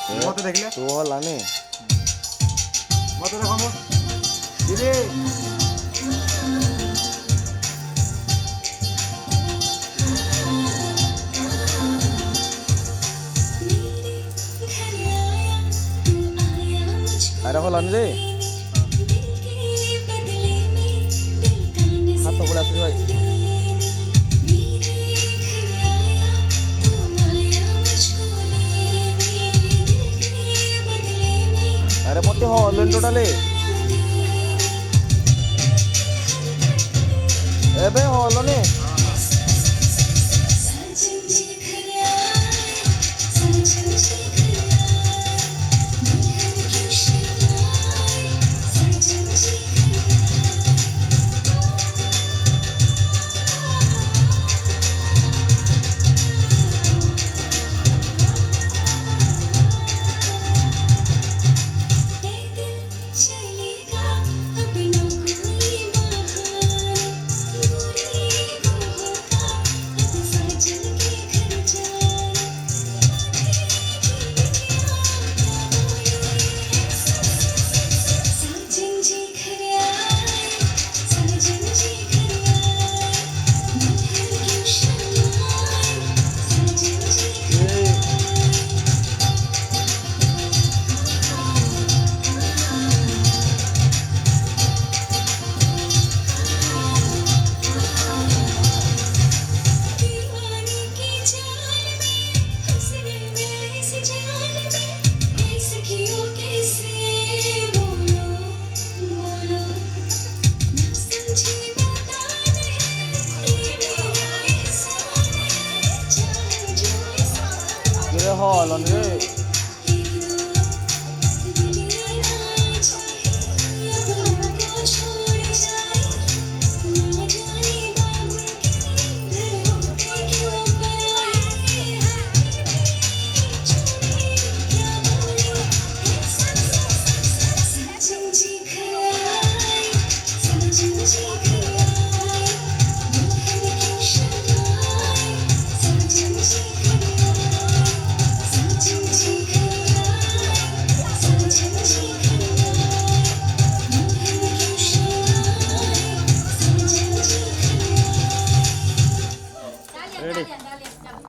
মতে দেখলে তো হলানি মতে দেখো মো দিদি আরে হলানি রে হাত তো পড়ে আসছে ভাই अरे मोटे हो ऑनलाइन टोटले ए बे हो ऑनलाइन हो ऑनलाइन रे